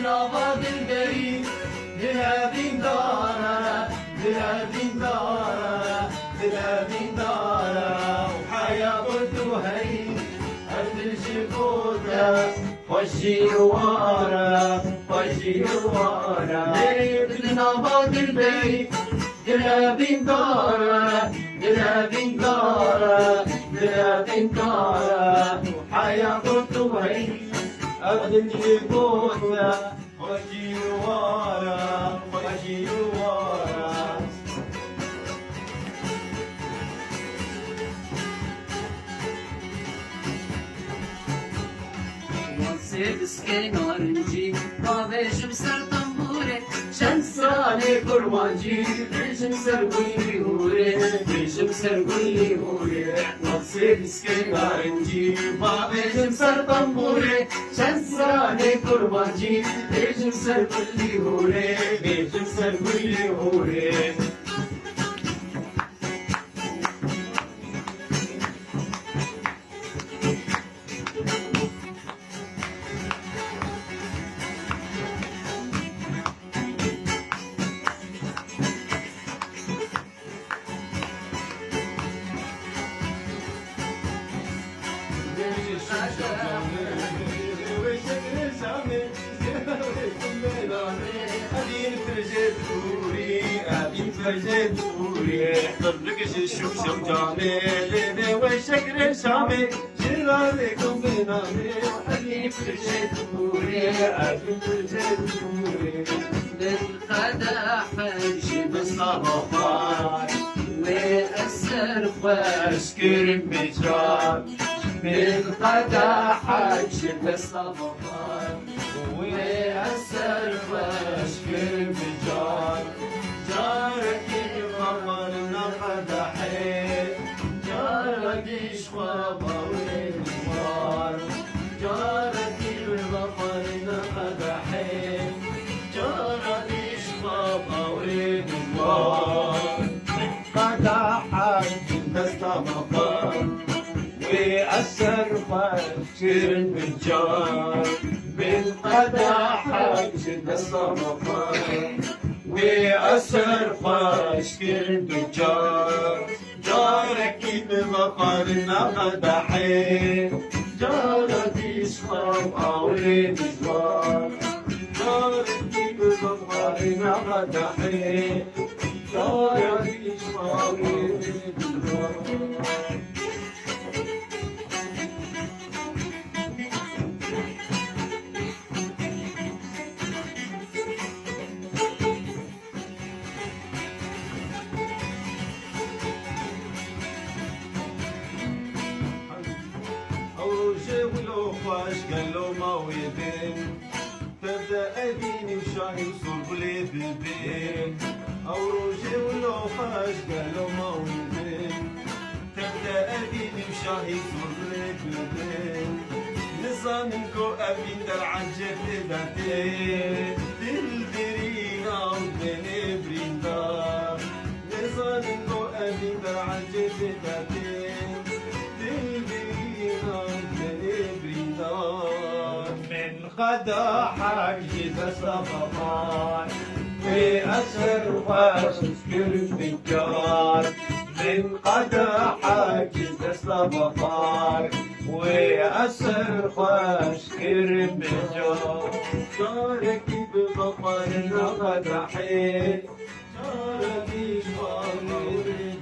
نابض البريد دلابين دارا دلابين دارا دلابين دارا وحياة قلتوهي أرض الجبوتة وجي ورا وجي ورا ليل نابض البريد دلابين دارا دلابين دارا دلابين دارا وحياة قلتوهي أرض الجبوتة وجي ورا وجي ورا وانسيب سكين ورنجي وابيش بسر طنبوري شنساني كرمانجي بيش بسر قولي هوري بيش بسر قولي هوري وانسيب سكين ورنجي وابيش بسر طنبوري شنساني كرمانجي بيش بسر قولي هوري بيش بسر قولي هوري طلقش الشمشم جامي ليلي وشكر شامي جرالكم بنامي وحلي فرجيت بوري أبي فرجيت بوري بالقدح جيب بالصباحات وأسر أشكر بجار بالقدح جيب الصباحات وأسر أشكر بجار جارك غمرنا قدحين جارك شخابة والموار جارك غمرنا قدحين جارك شخابة والموار قدحك تستمطر وأسر فاشر بالجار بالقدحك تستمطر وأسر فاشكر تجار جارك بمقرنا قدحين جارك يشخب أولي بجوار جارك بمقرنا قدحين جارك يشخب أولي بجوار واش قالوا ما ويبين تبدا اديني وشاي وصرب لي بالبين او روجي ولو خاش قالوا ما ويبين تبدا اديني وشاي وصرب لي بالبين نظامكو ابين درعجة بداتين تلدرينا وبين بريندا نظامكو ابين درعجة بداتين تلدرينا وبين بريندا من قدحك جيت صففان وأسر وأسكر بالجار من قدحك جيت صففان وأسر وأسكر بالجار جارك بظفرنا قدحين جارك شوالي